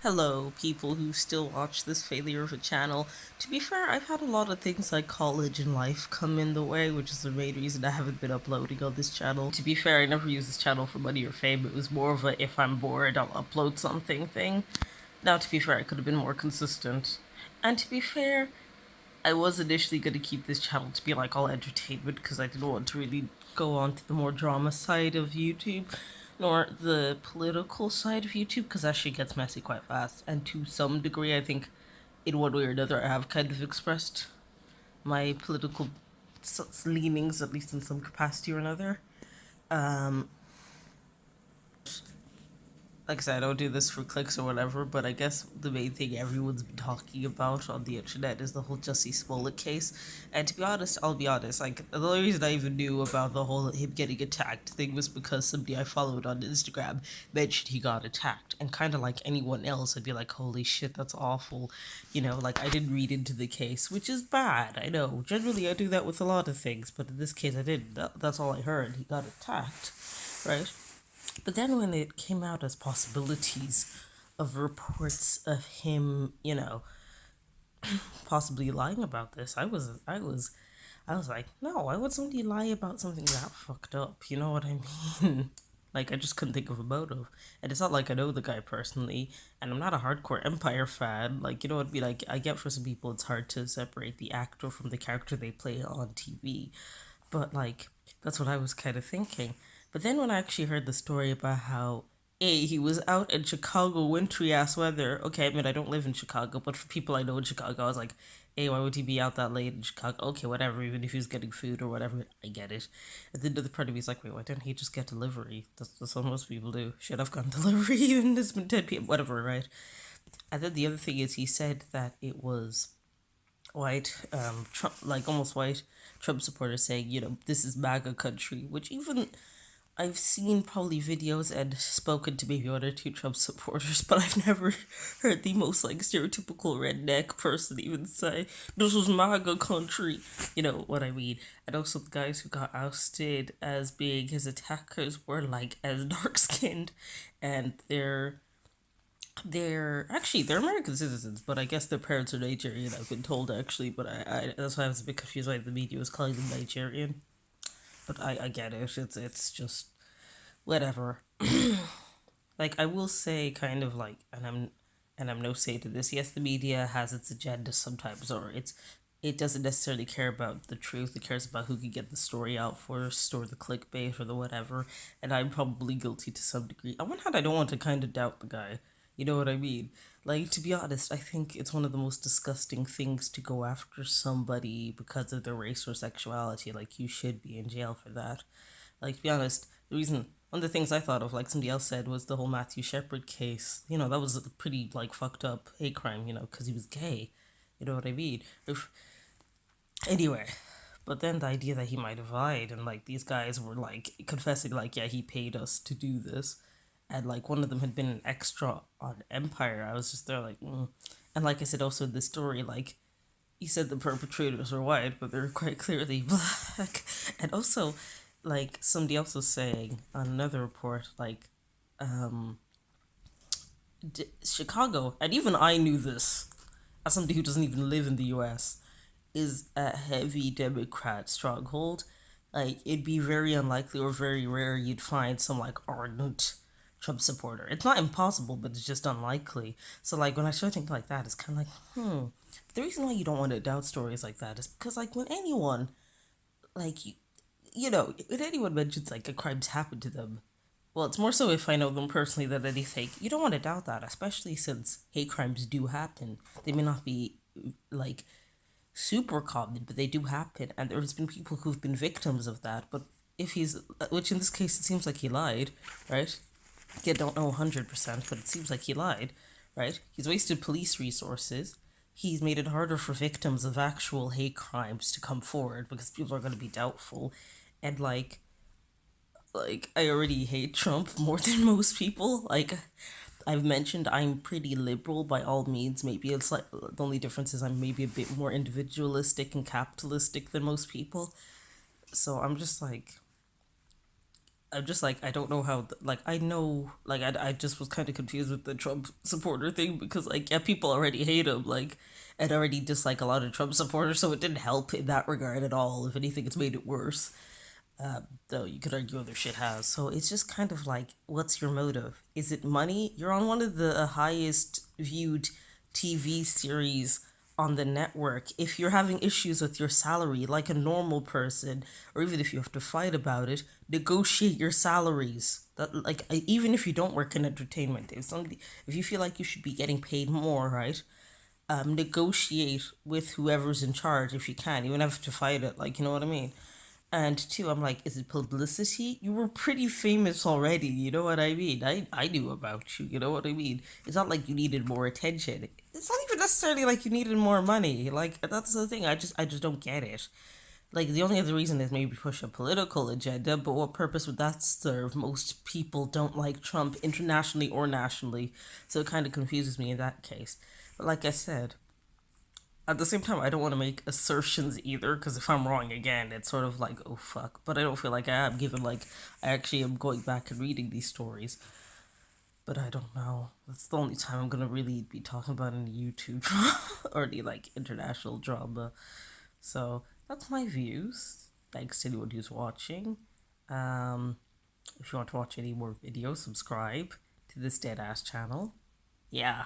Hello, people who still watch this failure of a channel. To be fair, I've had a lot of things like college and life come in the way, which is the main reason I haven't been uploading on this channel. To be fair, I never used this channel for money or fame. It was more of a if I'm bored, I'll upload something thing. Now, to be fair, I could have been more consistent. And to be fair, I was initially going to keep this channel to be like all entertainment because I didn't want to really go on to the more drama side of YouTube nor the political side of YouTube because that shit gets messy quite fast. And to some degree, I think in one way or another, I have kind of expressed my political leanings, at least in some capacity or another. Um, like I said, I don't do this for clicks or whatever, but I guess the main thing everyone's been talking about on the internet is the whole Jussie Smollet case. And to be honest, I'll be honest, like, the only reason I even knew about the whole him getting attacked thing was because somebody I followed on Instagram mentioned he got attacked. And kind of like anyone else, I'd be like, holy shit, that's awful. Like, I didn't read into the case, which is bad, I know. Generally, I do that with a lot of things, but in this case, I didn't. That's all I heard. He got attacked, right? But then when it came out as possibilities of reports of him, possibly lying about this, I was like, no, why would somebody lie about something that fucked up? You know what I mean? Like, I just couldn't think of a motive. And it's not like I know the guy personally, and I'm not a hardcore Empire fan. Like, it'd be like, I get for some people it's hard to separate the actor from the character they play on TV. But, like, that's what I was kind of thinking. But then when I actually heard the story about how, A, he was out in Chicago, wintry ass weather. Okay, I mean, I don't live in Chicago, but for people I know in Chicago, I was like, A, why would he be out that late in Chicago? Okay, whatever, even if he was getting food or whatever, I get it. And then the other part of me is like, wait, why didn't he just get delivery? That's what most people do. Should have gotten delivery even it's been 10 p.m., whatever, right? And then the other thing is he said that it was white, Trump, like almost white Trump supporters saying, this is MAGA country, which even I've seen probably videos and spoken to maybe one or two Trump supporters, but I've never heard the most like stereotypical redneck person even say, this was MAGA country. You know what I mean? And also the guys who got ousted as being his attackers were like as dark skinned and they're American citizens, but I guess their parents are Nigerian. I've been told actually, but I that's why I was a bit confused why the media was calling them Nigerian. But I get it. It's just whatever. Like I will say, kind of like, and I'm no say to this. Yes, the media has its agenda sometimes, or it doesn't necessarily care about the truth. It cares about who can get the story out first, or the clickbait, or the whatever. And I'm probably guilty to some degree. On one hand, I don't want to kind of doubt the guy. You know what I mean? Like, to be honest, I think it's one of the most disgusting things to go after somebody because of their race or sexuality. Like, you should be in jail for that. Like, to be honest, one of the things I thought of, like somebody else said, was the whole Matthew Shepard case. That was a pretty, like, fucked up hate crime, because he was gay. You know what I mean? Anyway, but then the idea that he might have lied and, like, these guys were, like, confessing, like, yeah, he paid us to do this. And, like, one of them had been an extra on Empire. I was just there, like, And, like I said, also in the story, like, he said the perpetrators were white, but they're quite clearly black. And also, like somebody else was saying on another report, like Chicago, and even I knew this as somebody who doesn't even live in the U.S., is a heavy Democrat stronghold. Like it'd be very unlikely or very rare you'd find some like ardent Trump supporter. It's not impossible, but it's just unlikely. So like when I start thinking like that, it's kind of like, The reason why you don't want to doubt stories like that is because like when anyone like when anyone mentions like a crime's happened to them, well, it's more so if I know them personally than anything. You don't want to doubt that, especially since hate crimes do happen. They may not be like super common, but they do happen, and there's been people who've been victims of that. But if he's, which in this case, it seems like he lied, right? I don't know 100%, but it seems like he lied, right? He's wasted police resources. He's made it harder for victims of actual hate crimes to come forward because people are going to be doubtful. And like I already hate Trump more than most people. Like I've mentioned, I'm pretty liberal by all means. Maybe it's like the only difference is I'm maybe a bit more individualistic and capitalistic than most people. So I'm just like, I'm just like, I don't know how, like, I know, like, I just was kind of confused with the Trump supporter thing because, like, yeah, people already hate him, like, and already dislike a lot of Trump supporters, so it didn't help in that regard at all. If anything, it's made it worse. Though you could argue other shit has. So it's just kind of like, what's your motive? Is it money? You're on one of the highest viewed TV series on the network. If you're having issues with your salary, like a normal person, or even if you have to fight about it, negotiate your salaries. That, like, even if you don't work in entertainment, if you feel like you should be getting paid more, right? Negotiate with whoever's in charge if you can. You don't have to fight it, like, you know what I mean? And two, I'm like, is it publicity? You were pretty famous already, you know what I mean? I knew about you, you know what I mean? It's not like you needed more attention. It's not even necessarily like you needed more money. Like, that's the thing. I just don't get it. Like, the only other reason is maybe push a political agenda, but what purpose would that serve? Most people don't like Trump internationally or nationally, so it kind of confuses me in that case. But like I said, at the same time, I don't want to make assertions either, because if I'm wrong again, it's sort of like, oh fuck. But I don't feel like I am, given like I actually am going back and reading these stories. But I don't know. That's the only time I'm gonna really be talking about any YouTube drama or any like international drama. So that's my views. Thanks to anyone who's watching. Um, if you want to watch any more videos, subscribe to this dead ass channel. Yeah.